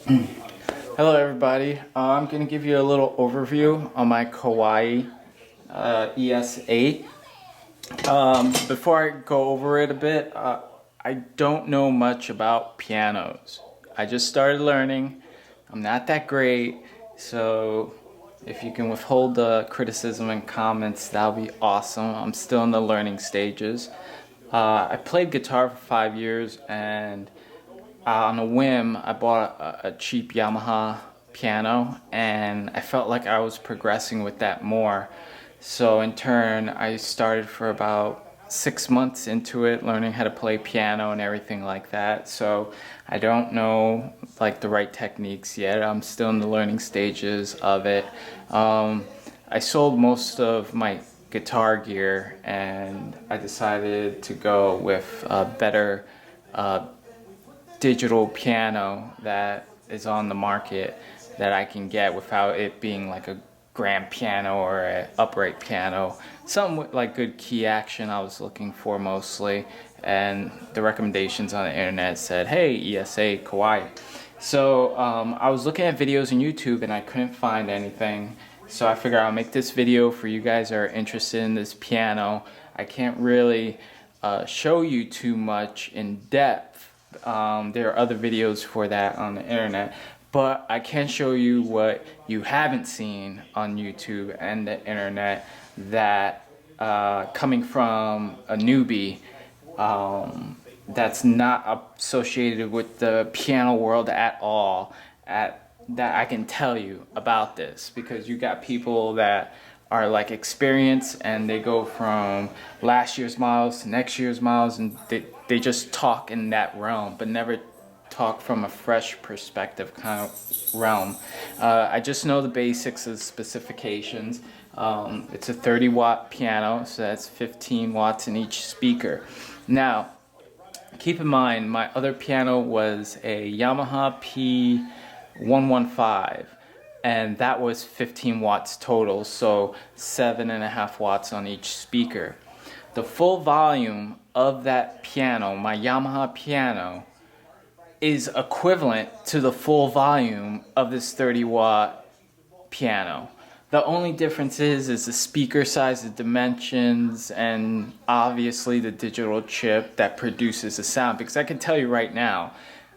Hello everybody, I'm going to give you a little overview on my Kawai ES8. Before I go over it a bit, I don't know much about pianos. I just started learning. I'm not that great, so if you can withhold the criticism and comments, that'll be awesome. I'm still in the learning stages. I played guitar for 5 years, and on a whim, I bought a cheap Yamaha piano, and I felt like I was progressing with that more. So in turn, I started for about 6 months into it, learning how to play piano and everything like that. So I don't know like the right techniques yet. I'm still in the learning stages of it. I sold most of my guitar gear, and I decided to go with a better digital piano that is on the market that I can get without it being like a grand piano or an upright piano. Something with like good key action I was looking for mostly, and the recommendations on the internet said, hey, ES8 Kawai. So I was looking at videos on YouTube and I couldn't find anything, so I figured I'll make this video for you guys that are interested in this piano. I can't really show you too much in depth. There are other videos for that on the internet, but I can show you what you haven't seen on YouTube and the internet that coming from a newbie that's not associated with the piano world at all, that I can tell you about this, because you got people that are like experienced and they go from last year's models to next year's models, and they just talk in that realm but never talk from a fresh perspective kind of realm. I just know the basics of the specifications. It's a 30-watt piano, so that's 15 watts in each speaker. Now keep in mind, my other piano was a Yamaha P115, and that was 15 watts total, so 7.5 watts on each speaker. The full volume of that piano, my Yamaha piano, is equivalent to the full volume of this 30-watt piano. The only difference is the speaker size, the dimensions, and obviously the digital chip that produces the sound. Because I can tell you right now,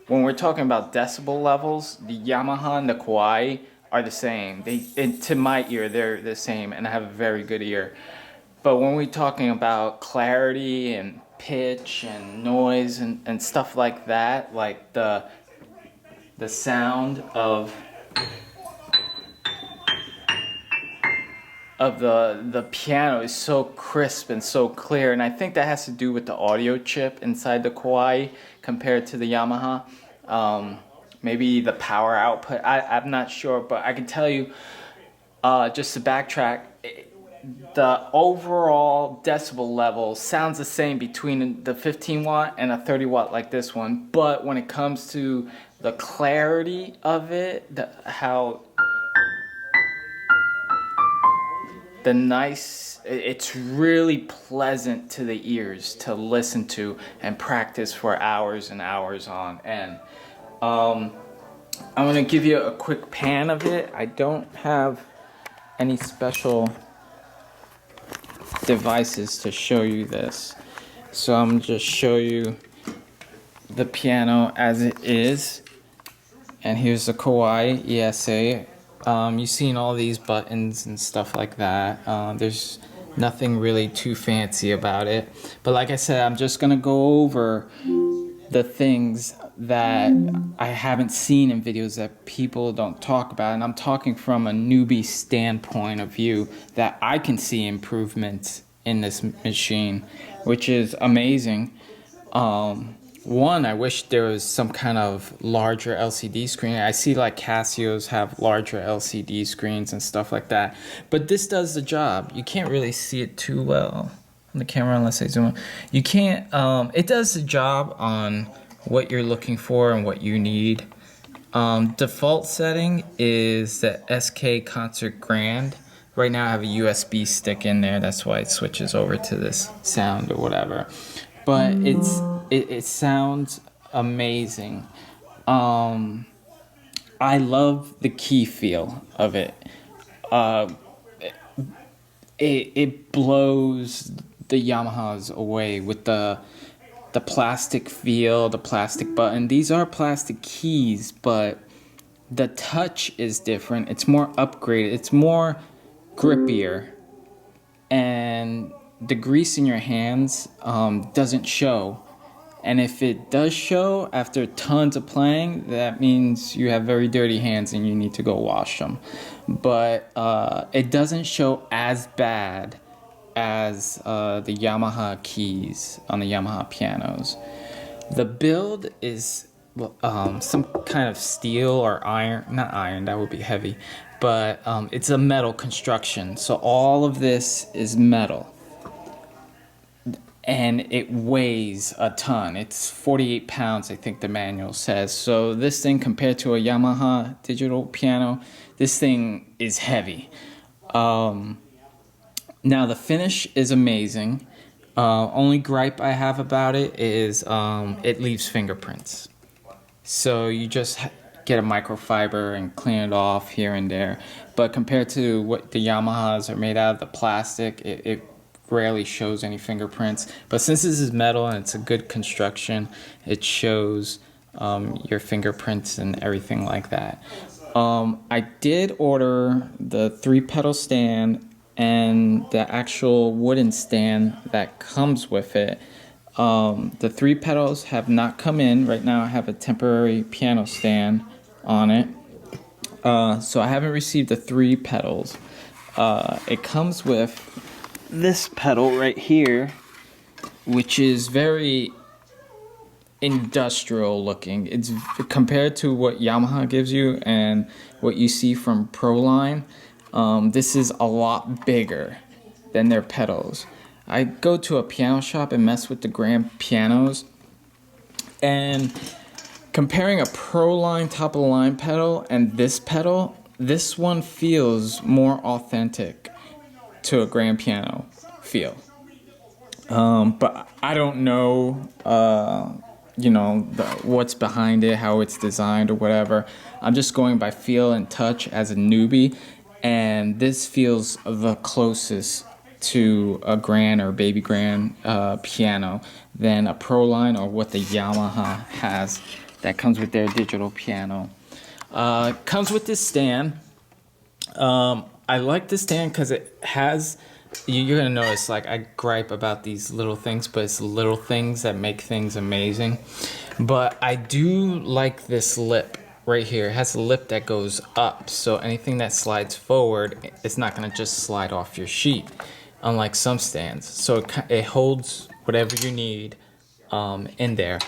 when we're talking about decibel levels, the Yamaha and the Kawai are the same. To my ear, they're the same, and I have a very good ear. But when we're talking about clarity and pitch and noise and stuff like that, like the sound of the piano is so crisp and so clear, and I think that has to do with the audio chip inside the Kawai compared to the Yamaha. Maybe the power output, I'm not sure, but I can tell you, just to backtrack, the overall decibel level sounds the same between the 15 watt and a 30 watt like this one, but when it comes to the clarity of it, it's really pleasant to the ears to listen to and practice for hours and hours on end. I'm gonna give you a quick pan of it. I don't have any special devices to show you this, so I'm gonna just show you the piano as it is. And here's the Kawai ES8. You've seen all these buttons and stuff like that. There's nothing really too fancy about it, but like I said, I'm just gonna go over the things that I haven't seen in videos that people don't talk about, and I'm talking from a newbie standpoint of view, that I can see improvements in this machine, which is amazing. One, I wish there was some kind of larger LCD screen. I see like Casios have larger LCD screens and stuff like that, but this does the job. You can't really see it too well on the camera unless I zoom in. You can't, it does the job on what you're looking for and what you need. Default setting is the SK Concert Grand. Right now I have a USB stick in there, that's why it switches over to this sound or whatever. But it sounds amazing. I love the key feel of it. Uh, it blows the Yamahas away with the plastic feel, the plastic button. These are plastic keys, but the touch is different. It's more upgraded. It's more grippier, and the grease in your hands doesn't show. And if it does show after tons of playing, that means you have very dirty hands and you need to go wash them. But it doesn't show as bad as the Yamaha keys on the Yamaha pianos. The build is some kind of steel or iron, not iron, that would be heavy, but it's a metal construction. So all of this is metal. And it weighs a ton. It's 48 pounds, I think the manual says. So this thing, compared to a Yamaha digital piano, this thing is heavy. Now the finish is amazing. Only gripe I have about it is it leaves fingerprints. So you just get a microfiber and clean it off here and there. But compared to what the Yamahas are made out of, the plastic, it rarely shows any fingerprints. But since this is metal and it's a good construction, it shows your fingerprints and everything like that. I did order the 3-pedal stand and the actual wooden stand that comes with it. The 3 pedals have not come in. Right now I have a temporary piano stand on it. So I haven't received the 3 pedals. It comes with this pedal right here, which is very industrial looking. It's compared to what Yamaha gives you and what you see from Proline. This is a lot bigger than their pedals. I go to a piano shop and mess with the grand pianos, and comparing a Proline top of the line pedal and this pedal, this one feels more authentic to a grand piano feel. But I don't know, what's behind it, how it's designed or whatever. I'm just going by feel and touch as a newbie, and this feels the closest to a grand or baby grand piano than a Proline or what the Yamaha has that comes with their digital piano. Comes with this stand. I like this stand because it has, you're gonna notice, like, I gripe about these little things, but it's little things that make things amazing. But I do like this lip right here. It has a lip that goes up, so anything that slides forward, it's not gonna just slide off your sheet, unlike some stands. So it holds whatever you need in there.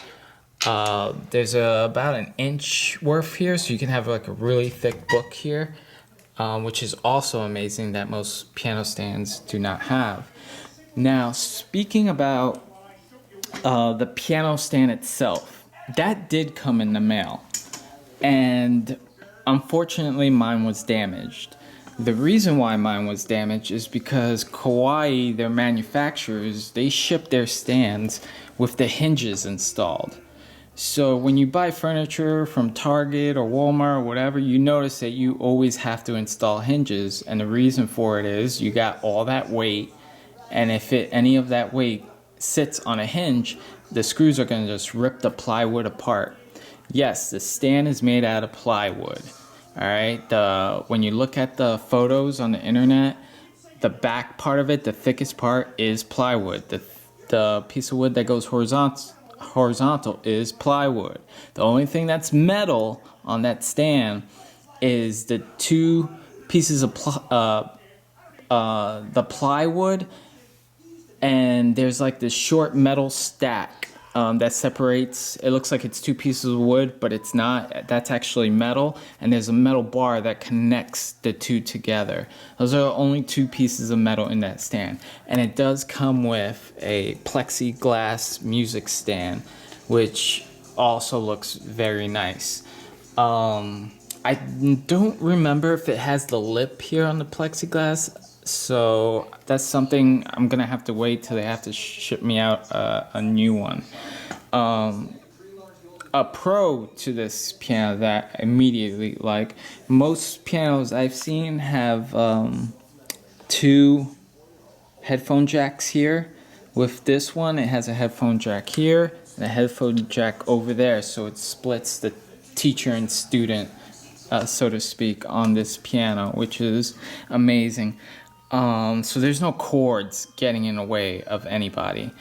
There's about an inch worth here, so you can have like a really thick book here. Which is also amazing that most piano stands do not have. Now, speaking about the piano stand itself, that did come in the mail, and unfortunately mine was damaged. The reason why mine was damaged is because Kauai, their manufacturers, they ship their stands with the hinges installed. So when you buy furniture from Target or Walmart or whatever, you notice that you always have to install hinges. And the reason for it is you got all that weight, and if any of that weight sits on a hinge, the screws are going to just rip the plywood apart. Yes, the stand is made out of plywood. All right. When you look at the photos on the internet, the back part of it, the thickest part, is plywood. The piece of wood that goes horizontal is plywood. The only thing that's metal on that stand is the 2 pieces of the plywood, and there's like this short metal stack that separates. It looks like it's 2 pieces of wood, but it's not. That's actually metal, and there's a metal bar that connects the 2 together. Those are the only 2 pieces of metal in that stand, and it does come with a plexiglass music stand, which also looks very nice. I don't remember if it has the lip here on the plexiglass, so that's something I'm gonna have to wait till they have to ship me out a new one. a pro to this piano that I immediately like. Most pianos I've seen have 2 headphone jacks here. With this one, it has a headphone jack here and a headphone jack over there, so it splits the teacher and student, so to speak, on this piano, which is amazing. So there's no cords getting in the way of anybody.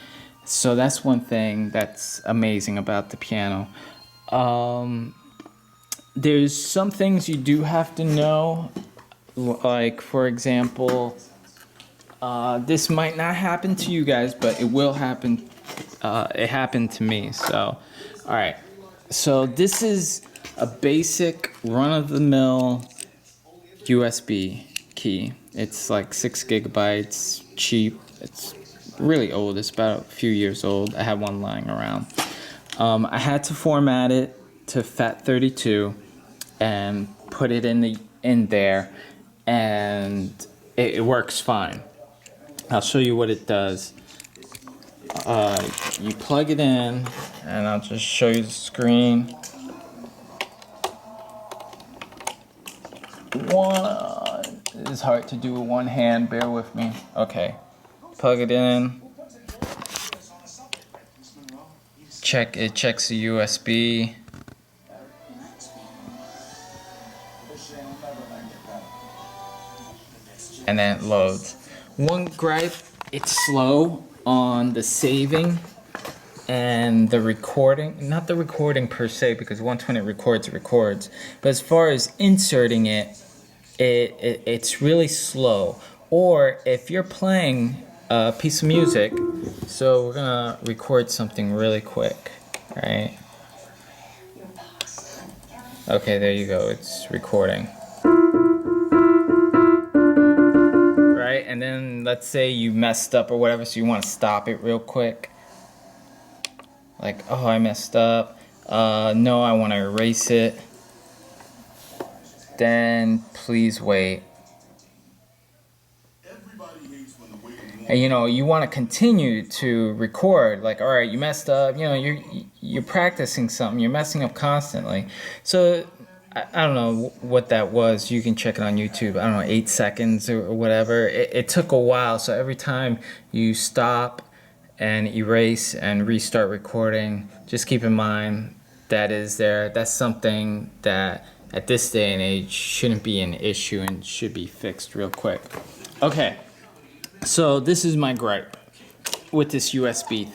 So that's one thing that's amazing about the piano. There's some things you do have to know, like, for example, this might not happen to you guys, but it will happen. It happened to me. So, all right. So this is a basic run-of-the-mill USB key. It's like 6 gigabytes, cheap. It's really old. It's about a few years old. I have one lying around. I had to format it to FAT32 and put it in there, and it works fine. I'll show you what it does. You plug it in, and I'll just show you the screen. It's hard to do with one hand, bear with me. Okay, plug it in. It checks the USB. And then it loads. One gripe, it's slow on the saving and the recording. Not the recording per se, because once when it records, it records. But as far as inserting it's really slow. Or if you're playing a piece of music, so we're gonna record something really quick, right? Okay, there you go, it's recording. Right, and then let's say you messed up or whatever, so you want to stop it real quick. Like, oh, I messed up. No, I want to erase it. Then please wait. And you want to continue to record. Like, all right, you messed up. You're practicing something. You're messing up constantly. So I don't know what that was. You can check it on YouTube. I don't know, 8 seconds or whatever. It took a while. So every time you stop and erase and restart recording, just keep in mind that is there. That's something that at this day and age shouldn't be an issue and should be fixed real quick. Okay, so this is my gripe with this USB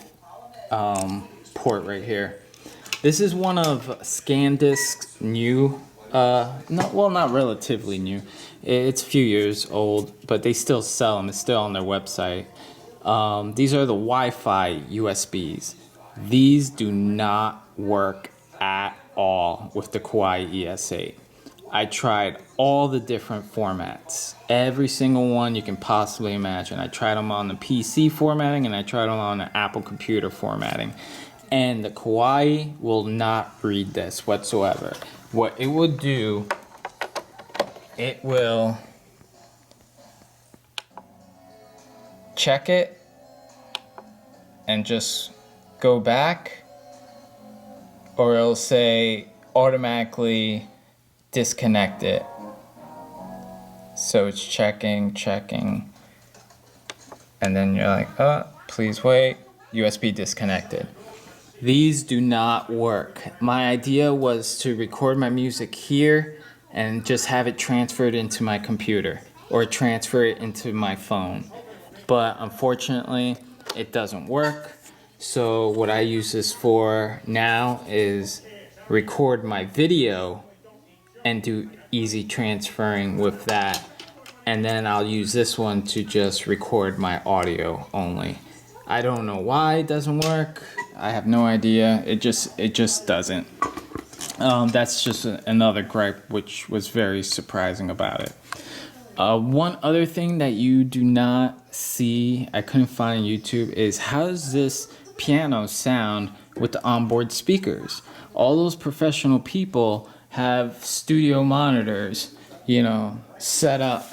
port right here. This is one of SanDisk's new, not relatively new. It's a few years old, but they still sell them. It's still on their website. These are the Wi-Fi USBs. These do not work at all with the Kawai ES8. I tried all the different formats, every single one you can possibly imagine. I tried them on the PC formatting, and I tried them on the Apple computer formatting. And the Kawai will not read this whatsoever. What it will do, it will check it and just go back, or it'll say automatically disconnect it. So it's checking, and then you're like, oh, please wait, USB disconnected. These do not work. My idea was to record my music here and just have it transferred into my computer or transfer it into my phone. But unfortunately, it doesn't work. So what I use this for now is record my video and do easy transferring with that. And then I'll use this one to just record my audio only. I don't know why it doesn't work. I have no idea. It just doesn't. That's just another gripe, which was very surprising about it. One other thing that you do not see, I couldn't find on YouTube, is how does this piano sound with the onboard speakers? All those professional people have studio monitors, set up,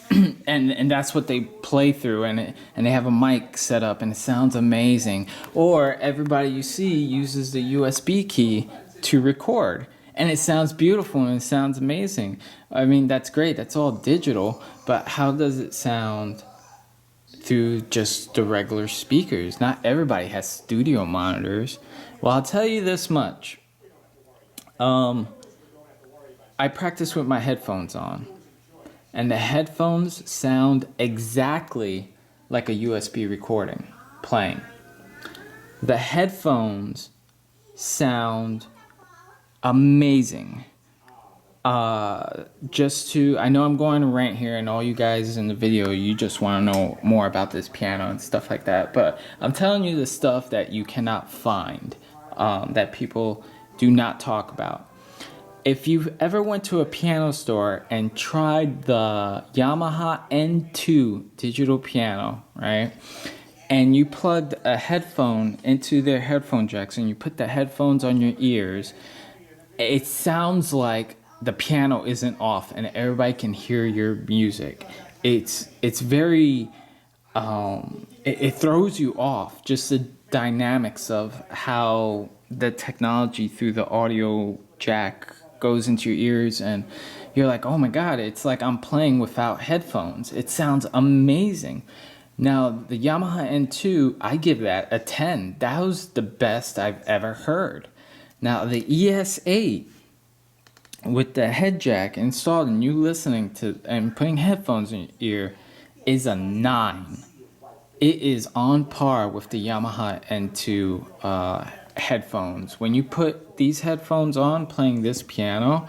and that's what they play through, and they have a mic set up, and it sounds amazing. Or everybody you see uses the USB key to record, and it sounds beautiful and it sounds amazing. I mean, that's great. That's all digital, but how does it sound through just the regular speakers? Not everybody has studio monitors. Well, I'll tell you this much. I practice with my headphones on, and the headphones sound exactly like a USB recording playing. The headphones sound amazing. I know I'm going to rant here, and all you guys in the video, you just want to know more about this piano and stuff like that, but I'm telling you the stuff that you cannot find, that people do not talk about. If you've ever went to a piano store and tried the Yamaha N2 digital piano, right? And you plugged a headphone into their headphone jacks and you put the headphones on your ears, it sounds like the piano isn't off and everybody can hear your music. It's very, it throws you off, just the dynamics of how the technology through the audio jack goes into your ears, and you're like, oh my god, it's like I'm playing without headphones. It sounds amazing. Now the Yamaha N2, I give that a 10. That was the best I've ever heard. Now the ES8 with the head jack installed and you listening to and putting headphones in your ear is a 9. It is on par with the Yamaha N2 headphones. When you put these headphones on playing this piano,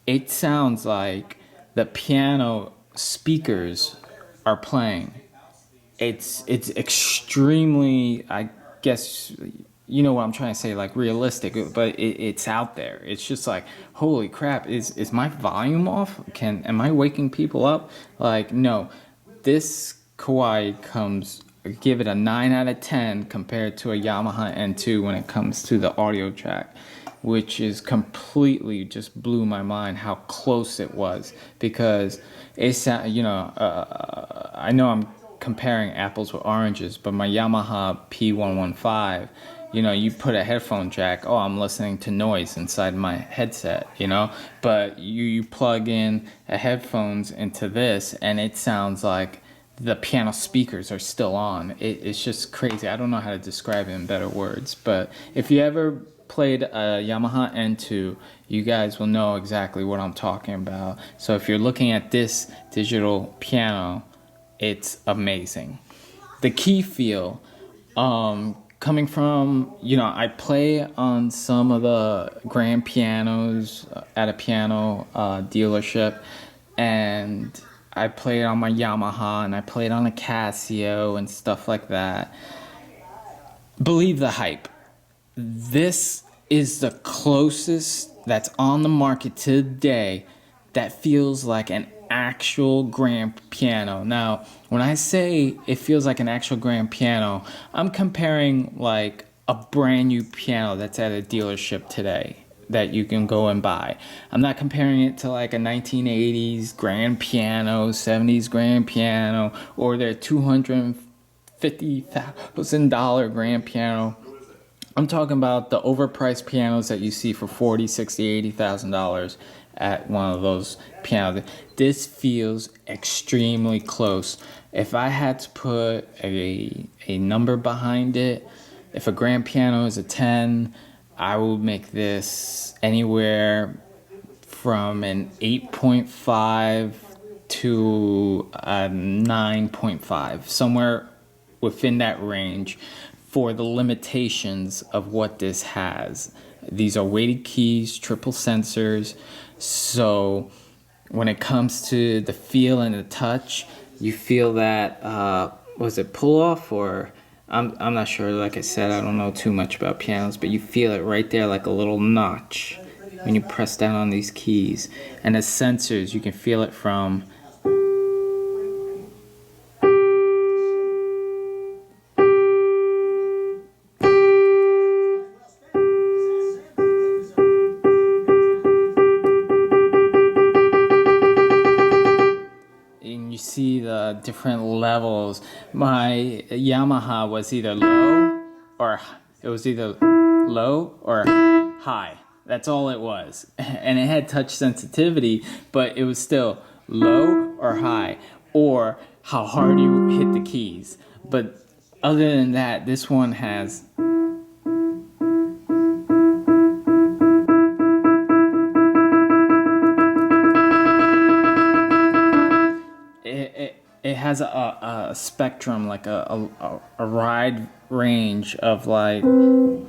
it sounds like the piano speakers are playing. It's extremely, I guess, you know what I'm trying to say, like realistic, but it's out there. It's just like, holy crap, is my volume off? Am I waking people up? Like, no, this Kawai comes, give it a 9 out of 10 compared to a Yamaha N2 when it comes to the audio track, which is completely just blew my mind how close it was, because it's, you know, I know I'm comparing apples with oranges, but my Yamaha P115, you know, you put a headphone jack, oh, I'm listening to noise inside my headset, you know, but you plug in a headphones into this and it sounds like the piano speakers are still on. It's just crazy. I don't know how to describe it in better words, but if you ever played a Yamaha N2, you guys will know exactly what I'm talking about. So if you're looking at this digital piano, it's amazing. The key feel, coming from, you know, I play on some of the grand pianos at a piano dealership, and I played on my Yamaha, and I played on a Casio and stuff like that. Believe the hype. This is the closest that's on the market today that feels like an actual grand piano. Now, when I say it feels like an actual grand piano, I'm comparing like a brand new piano that's at a dealership today that you can go and buy. I'm not comparing it to like a 1980s grand piano, 70s grand piano, or their $250,000 grand piano. I'm talking about the overpriced pianos that you see for $40,000, $60,000, $80,000 at one of those pianos. This feels extremely close. If I had to put a number behind it, if a grand piano is a 10, I would make this anywhere from an 8.5 to a 9.5, somewhere within that range for the limitations of what this has. These are weighted keys, triple sensors, so when it comes to the feel and the touch, you feel that, was it pull off, or I'm not sure. Like I said, I don't know too much about pianos, but you feel it right there like a little notch when you press down on these keys. And the sensors, you can feel it from different levels. My Yamaha was either low or high. That's all it was. And it had touch sensitivity, but it was still low or high, or how hard you hit the keys. But other than that, this one has it has a spectrum, like a wide range of like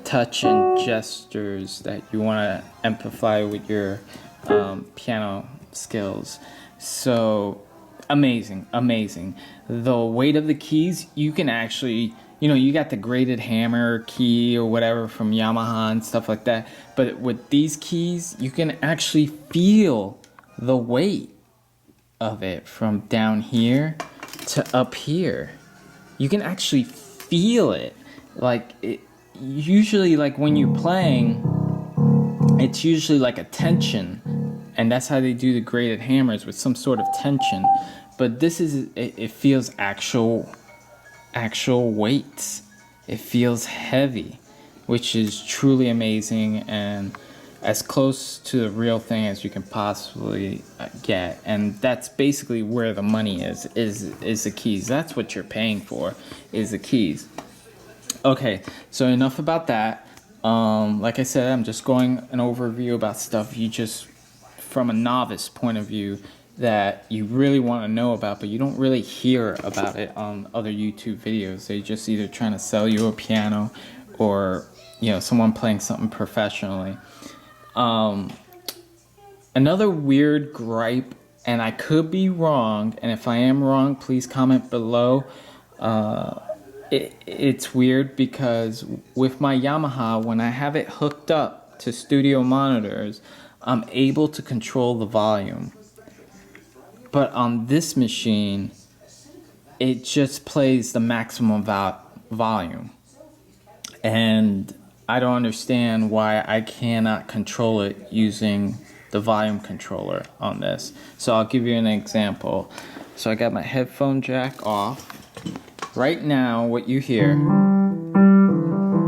touch and gestures that you want to amplify with your piano skills. So amazing. The weight of the keys, you can actually, you got the graded hammer key or whatever from Yamaha and stuff like that, but with these keys you can actually feel the weight of it from down here to up here. You can actually feel it. Like it usually, like when you're playing, it's usually like a tension, and that's how they do the graded hammers, with some sort of tension. But this is, it feels actual weights. It feels heavy, which is truly amazing and as close to the real thing as you can possibly get. And that's basically where the money is the keys. That's what you're paying for, is the keys. Okay, so enough about that. Like I said, I'm just going an overview about stuff you just, from a novice point of view, that you really want to know about, but you don't really hear about it on other YouTube videos. They just either trying to sell you a piano or, someone playing something professionally. Another weird gripe, and I could be wrong, and if I am wrong, please comment below. It's weird because with my Yamaha, when I have it hooked up to studio monitors, I'm able to control the volume. But on this machine, it just plays the maximum volume. And I don't understand why I cannot control it using the volume controller on this. So I'll give you an example. So I got my headphone jack off. Right now, what you hear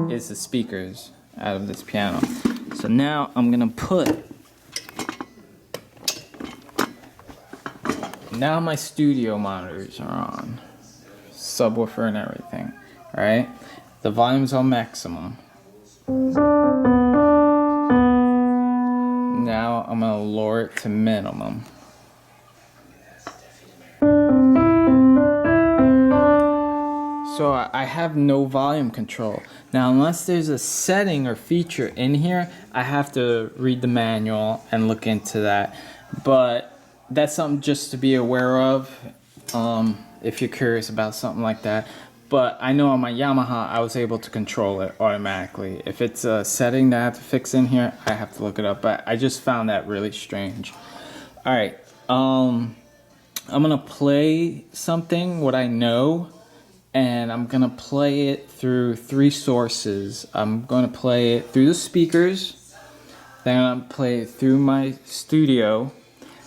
is the speakers out of this piano. So now I'm gonna now my studio monitors are on, subwoofer and everything, right? The volume's on maximum. Now I'm gonna lower it to minimum. So I have no volume control. Now, unless there's a setting or feature in here, I have to read the manual and look into that. But that's something just to be aware of if you're curious about something like that. But I know on my Yamaha, I was able to control it automatically. If it's a setting that I have to fix in here, I have to look it up. But I just found that really strange. All right, I'm gonna play something, what I know, and I'm gonna play it through 3 sources. I'm gonna play it through the speakers, then I'm gonna play it through my studio,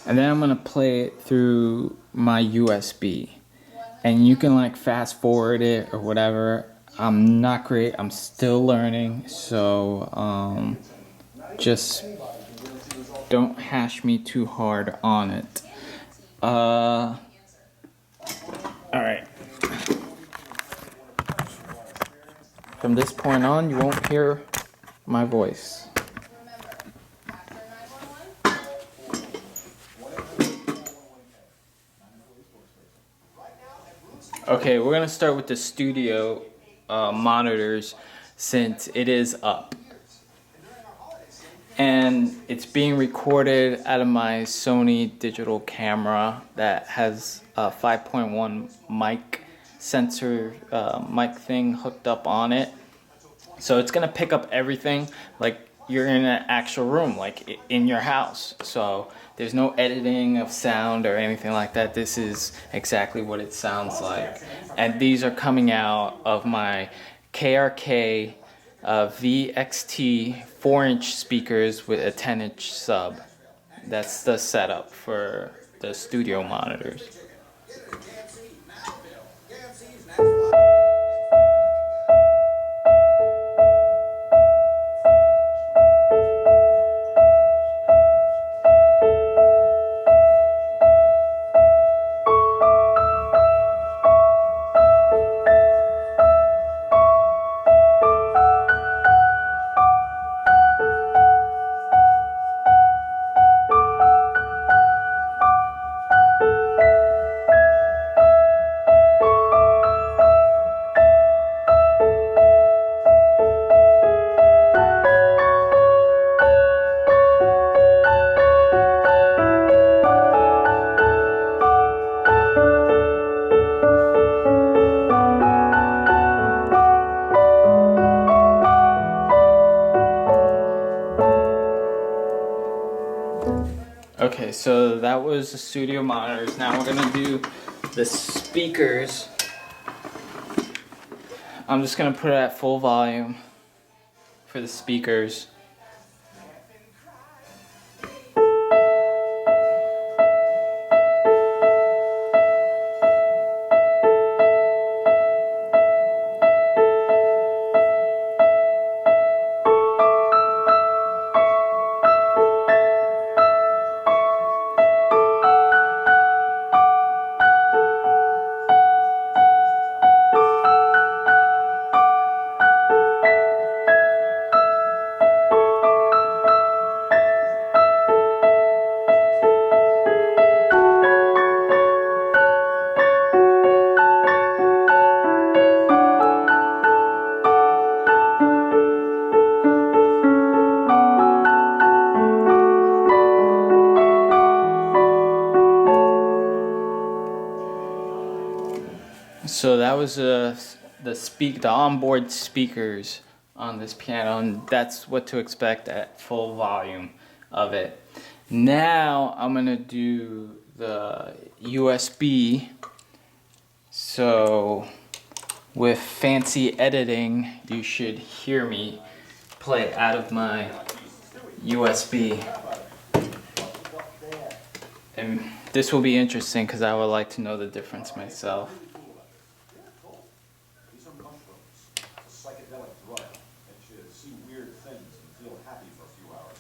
and then I'm gonna play it through my USB. And you can like fast forward it or whatever. I'm not great, I'm still learning, so just don't hash me too hard on it. Alright. From this point on, you won't hear my voice. Okay, we're gonna start with the studio monitors, since it is up. And it's being recorded out of my Sony digital camera that has a 5.1 mic sensor mic thing hooked up on it. So it's gonna pick up everything like you're in an actual room, like in your house. So there's no editing of sound or anything like that. This is exactly what it sounds like. And these are coming out of my KRK VXT 4-inch speakers with a 10-inch sub. That's the setup for the studio monitors. Okay, so that was the studio monitors. Now we're gonna do the speakers. I'm just gonna put it at full volume for the speakers. So that was the onboard speakers on this piano, and that's what to expect at full volume of it. Now I'm gonna do the USB. So with fancy editing, you should hear me play out of my USB. And this will be interesting because I would like to know the difference myself. These are mushrooms. It's a psychedelic drug. Makes you see weird things and feel happy for a few hours.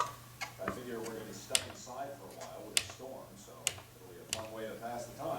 I figure we're going to be stuck inside for a while with a storm, so it'll be a fun way to pass the time.